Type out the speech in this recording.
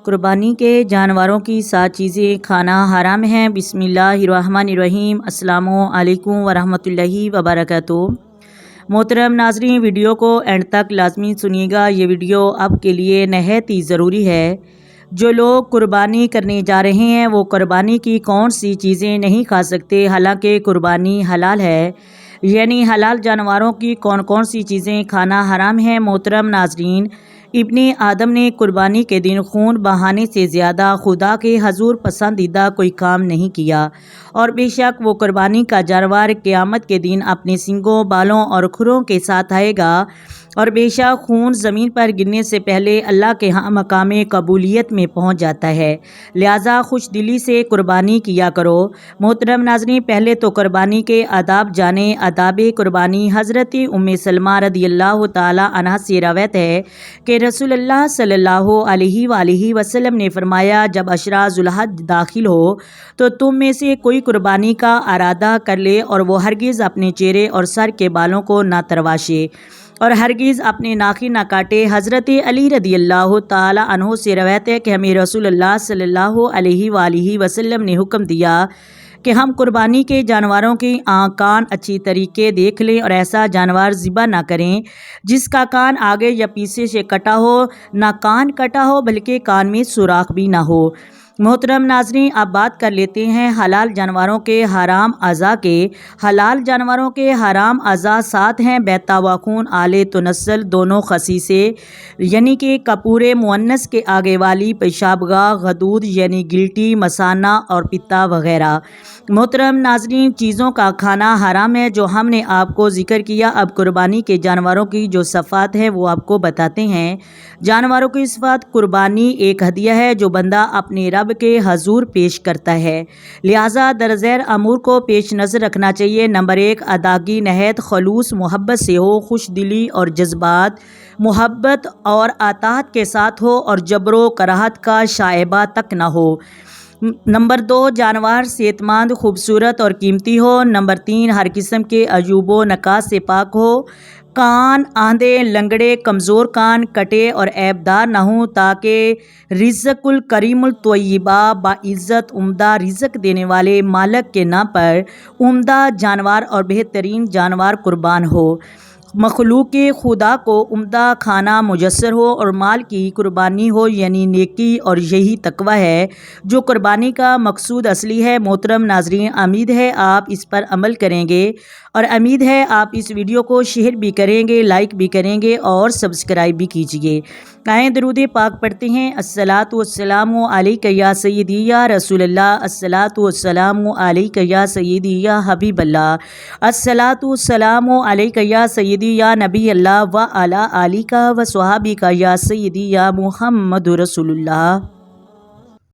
قربانی کے جانوروں کی 7 چیزیں کھانا حرام ہیں۔ بسم اللہ الرحمن الرحیم۔ السلام علیکم ورحمۃ اللہ وبرکاتہ۔ محترم ناظرین، ویڈیو کو اینڈ تک لازمی سنیے گا۔ یہ ویڈیو آپ کے لیے نہایت ہی ضروری ہے۔ جو لوگ قربانی کرنے جا رہے ہیں وہ قربانی کی کون سی چیزیں نہیں کھا سکتے، حالانکہ قربانی حلال ہے، یعنی حلال جانوروں کی کون کون سی چیزیں کھانا حرام ہے۔ محترم ناظرین، ابن آدم نے قربانی کے دن خون بہانے سے زیادہ خدا کے حضور پسندیدہ کوئی کام نہیں کیا، اور بے شک وہ قربانی کا جانور قیامت کے دن اپنے سنگوں، بالوں اور کھروں کے ساتھ آئے گا، اور بے شک خون زمین پر گرنے سے پہلے اللہ کے ہاں مقام قبولیت میں پہنچ جاتا ہے، لہٰذا خوش دلی سے قربانی کیا کرو۔ محترم ناظرین، پہلے تو قربانی کے آداب جانیں۔ آداب قربانی۔ حضرت ام سلمہ رضی اللہ تعالی عنہا سے روایت ہے کہ رسول اللہ صلی اللہ علیہ وآلہ وسلم نے فرمایا، جب عشرہ ذوالحج داخل ہو تو تم میں سے کوئی قربانی کا ارادہ کر لے، اور وہ ہرگز اپنے چہرے اور سر کے بالوں کو نہ تراشے اور ہرگز اپنے ناخن نہ کاٹے۔ حضرت علی رضی اللہ تعالی عنہ سے روایت ہے کہ ہمیں رسول اللہ صلی اللہ علیہ وآلہ وسلم نے حکم دیا کہ ہم قربانی کے جانوروں کی آنکھ کان اچھی طریقے دیکھ لیں، اور ایسا جانور ذبح نہ کریں جس کا کان آگے یا پیچھے سے کٹا ہو، نہ کان کٹا ہو بلکہ کان میں سوراخ بھی نہ ہو۔ محترم ناظرین، اب بات کر لیتے ہیں حلال جانوروں کے حرام اعضاء کے۔ حلال جانوروں کے حرام اعضاء 7 ہیں: بیضہ و خون، آلے تنسل، دونوں خصیصے یعنی کہ کپور مؤنث کے آگے والی پیشاب گاہ، غدود یعنی گلٹی، مثانہ اور پتا وغیرہ۔ محترم ناظرین، چیزوں کا کھانا حرام ہے جو ہم نے آپ کو ذکر کیا۔ اب قربانی کے جانوروں کی جو صفات ہیں وہ آپ کو بتاتے ہیں۔ جانوروں کی صفات: قربانی ایک ہدیہ ہے جو بندہ اپنے رب کے حضور پیش کرتا ہے، لہٰذا درذیل امور کو پیش نظر رکھنا چاہیے۔ نمبر 1، ادائیگی نہایت خلوص محبت سے ہو، خوش دلی اور جذبات محبت اور اطاعت کے ساتھ ہو، اور جبر و کراہت کا شائبہ تک نہ ہو۔ نمبر 2، جانور صحت مند، خوبصورت اور قیمتی ہو۔ نمبر 3، ہر قسم کے عیوب و نقائص سے پاک ہو۔ کان آندھے، لنگڑے، کمزور کان، کٹے اور عیب دار نہ ہوں، تاکہ رزق الکریم الطیبہ، باعزت عمدہ رزق دینے والے مالک کے نام پر عمدہ جانور اور بہترین جانور قربان ہو۔ مخلوق خدا کو عمدہ کھانا میسر ہو اور مال کی قربانی ہو، یعنی نیکی، اور یہی تقوی ہے جو قربانی کا مقصود اصلی ہے۔ محترم ناظرین، امید ہے آپ اس پر عمل کریں گے، اور امید ہے آپ اس ویڈیو کو شیئر بھی کریں گے، لائک بھی کریں گے اور سبسکرائب بھی کیجیے۔ آئیں درود پاک پڑھتے ہیں۔ الصلاۃ والسلام علیک یا سیدی یا رسول اللہ، الصلاۃ والسلام علیک یا سیدی یا حبیب اللہ، الصلاۃ والسلام علیک یا سیدی یا نبی اللہ و علی آلک و صحابک یا سیدی یا محمد رسول اللہ۔